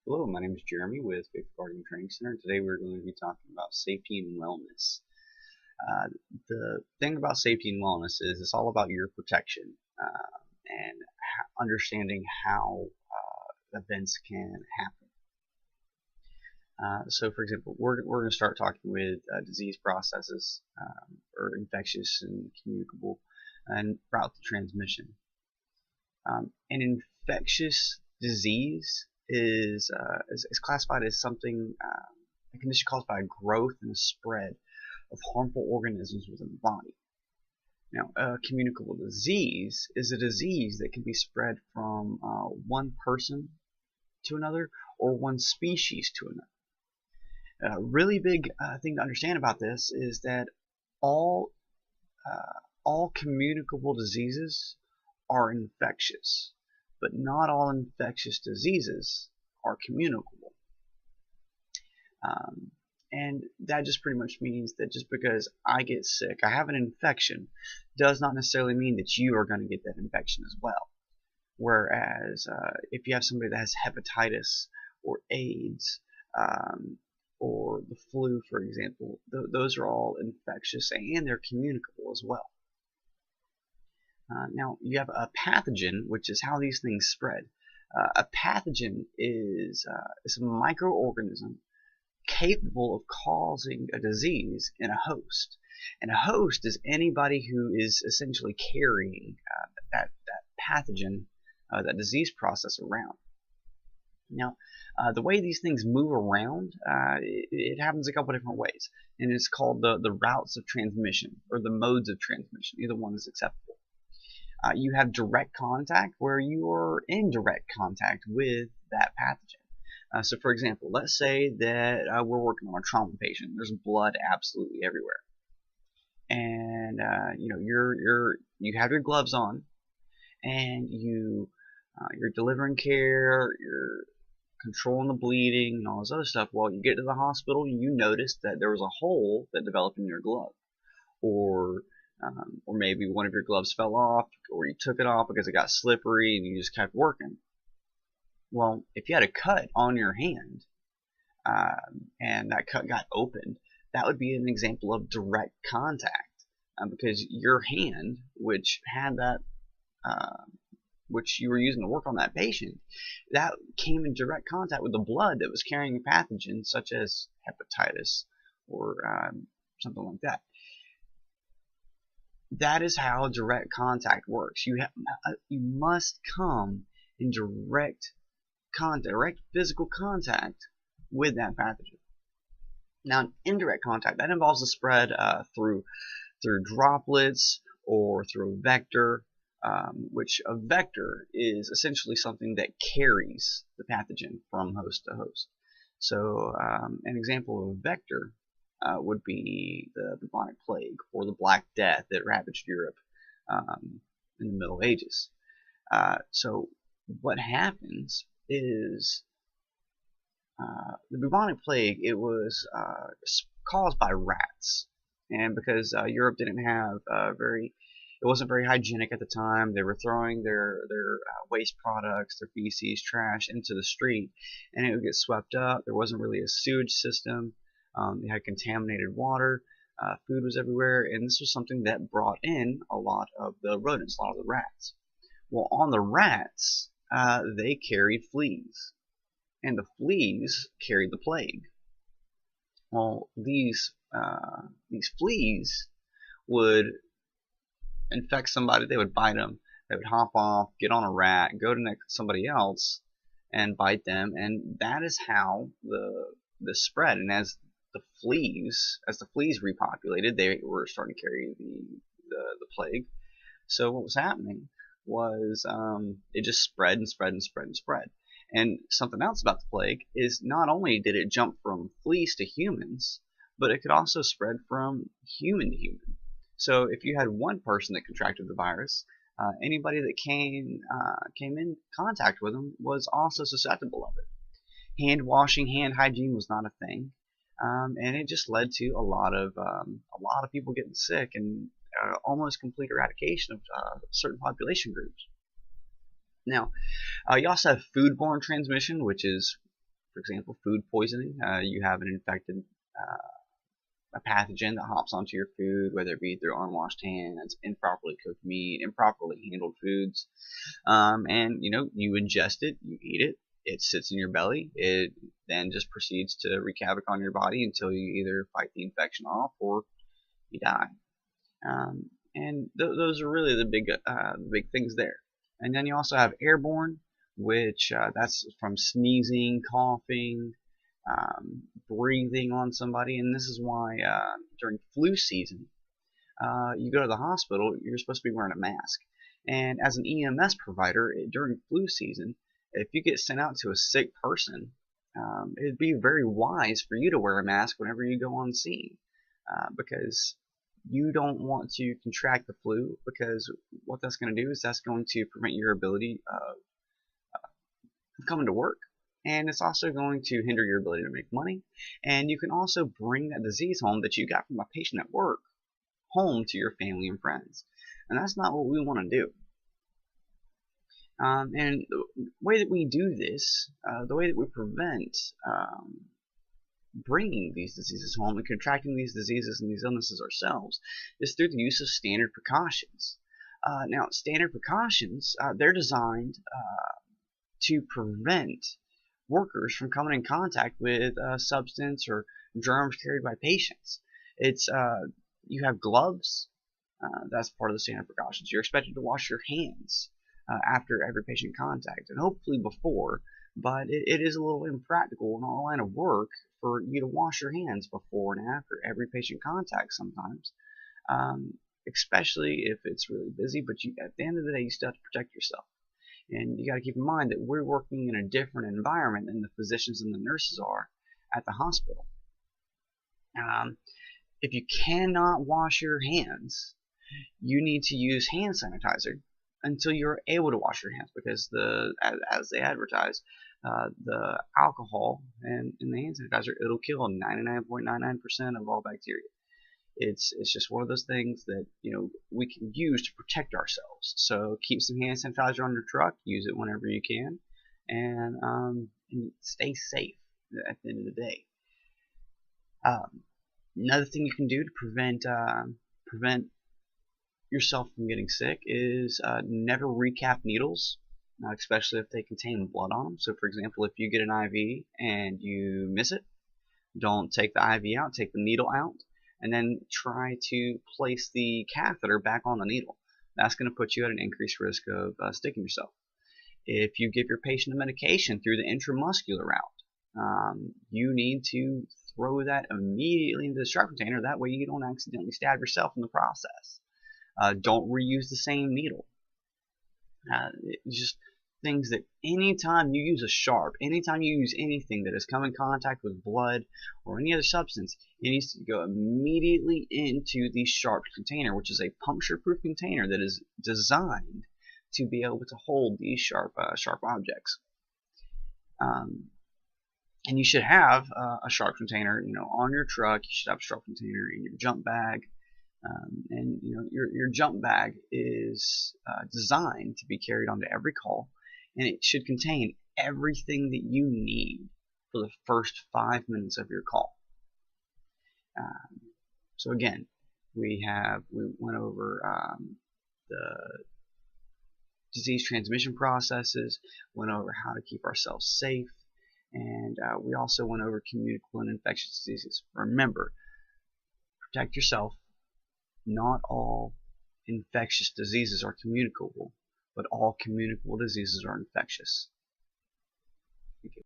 Hello, my name is Jeremy with Faith Garden Training Center. Today we're going to be talking about safety and wellness. The thing about safety and wellness is it's all about your protection and understanding how events can happen. So, for example, we're going to start talking with disease processes or infectious and communicable and route to transmission. An infectious disease is classified as something, a condition caused by a growth and a spread of harmful organisms within the body. Now, a communicable disease is a disease that can be spread from one person to another or one species to another. A really big thing to understand about this is that all communicable diseases are infectious, but not all infectious diseases are communicable. And that just pretty much means that just because I get sick, I have an infection, does not necessarily mean that you are going to get that infection as well. Whereas if you have somebody that has hepatitis or AIDS or the flu, for example, those are all infectious and they're communicable as well. Now, you have a pathogen, which is how these things spread. A pathogen is a microorganism capable of causing a disease in a host. And a host is anybody who is essentially carrying that pathogen, that disease process around. Now, the way these things move around, it happens a couple different ways. And it's called the routes of transmission, or the modes of transmission. Either one is acceptable. You have direct contact, where you are in direct contact with that pathogen. So, for example, let's say that we're working on a trauma patient. There's blood absolutely everywhere, and you have your gloves on, and you're delivering care, you're controlling the bleeding and all this other stuff. Well, you get to the hospital, you notice that there was a hole that developed in your glove, or maybe one of your gloves fell off, or you took it off because it got slippery and you just kept working. Well, if you had a cut on your hand and that cut got opened, that would be an example of direct contact because your hand, which had that, which you were using to work on that patient, that came in direct contact with the blood that was carrying a pathogen such as hepatitis or something like that. That is how direct contact works. You must come in direct physical contact with that pathogen. Now, indirect contact, that involves the spread through droplets or through a vector, which a vector is essentially something that carries the pathogen from host to host. So, an example of a vector would be the bubonic plague or the Black Death that ravaged Europe in the Middle Ages. So what happens is the bubonic plague, it was caused by rats, and because Europe didn't have it wasn't very hygienic at the time. They were throwing their waste products, their feces, trash into the street, and it would get swept up. There wasn't really a sewage system. They had contaminated water, food was everywhere, and this was something that brought in a lot of the rodents, a lot of the rats. Well, on the rats, they carried fleas, and the fleas carried the plague. Well, these fleas would infect somebody. They would bite them. They would hop off, get on a rat, go to somebody else, and bite them, and that is how the spread. And as the fleas repopulated, they were starting to carry the plague. So what was happening was it just spread and spread and spread and spread. And something else about the plague is not only did it jump from fleas to humans, but it could also spread from human to human. So if you had one person that contracted the virus, anybody that came in contact with them was also susceptible of it. Hand washing, hand hygiene was not a thing. And it just led to a lot of people getting sick and almost complete eradication of certain population groups. Now, you also have foodborne transmission, which is For example, food poisoning. You have an infected a pathogen that hops onto your food, whether it be through unwashed hands, improperly cooked meat, improperly handled foods, and you ingest it, you eat it, it sits in your belly, it then just proceeds to wreak havoc on your body until you either fight the infection off or you die. And those are really the big things there. And then you also have airborne, which that's from sneezing, coughing, breathing on somebody. And this is why during flu season, you go to the hospital, you're supposed to be wearing a mask. And as an EMS provider, during flu season, if you get sent out to a sick person, it'd be very wise for you to wear a mask whenever you go on scene, because you don't want to contract the flu, because what that's going to do is that's going to prevent your ability of coming to work, and it's also going to hinder your ability to make money, and you can also bring that disease home that you got from a patient at work home to your family and friends, and that's not what we want to do. And the way that we do this, the way that we prevent bringing these diseases home and contracting these diseases and these illnesses ourselves, is through the use of standard precautions. Now, standard precautions, they're designed to prevent workers from coming in contact with substance or germs carried by patients. It's you have gloves. That's part of the standard precautions. You're expected to wash your hands after every patient contact, and hopefully before, but it is a little impractical in our line of work for you to wash your hands before and after every patient contact sometimes, especially if it's really busy, but at the end of the day, you still have to protect yourself. And you got to keep in mind that we're working in a different environment than the physicians and the nurses are at the hospital. If you cannot wash your hands, you need to use hand sanitizer until you're able to wash your hands, because as they advertise, the alcohol and the hand sanitizer, it'll kill 99.99% of all bacteria. It's just one of those things that we can use to protect ourselves. So keep some hand sanitizer on your truck, use it whenever you can, and stay safe at the end of the day. Another thing you can do to prevent yourself from getting sick is never recap needles, especially if they contain blood on them. So for example, if you get an IV and you miss it, don't take the IV out, take the needle out, and then try to place the catheter back on the needle. That's going to put you at an increased risk of sticking yourself. If you give your patient a medication through the intramuscular route, you need to throw that immediately into the sharp container. That way you don't accidentally stab yourself in the process. Don't reuse the same needle. Just things that anytime you use a sharp, anytime you use anything that has come in contact with blood or any other substance, it needs to go immediately into the sharp container, which is a puncture-proof container that is designed to be able to hold these sharp objects. And you should have a sharp container, on your truck. You should have a sharp container in your jump bag. And your jump bag is designed to be carried onto every call, and it should contain everything that you need for the first 5 minutes of your call. So again, we went over the disease transmission processes, went over how to keep ourselves safe, and we also went over communicable and infectious diseases. Remember, protect yourself. Not all infectious diseases are communicable, but all communicable diseases are infectious. Thank you.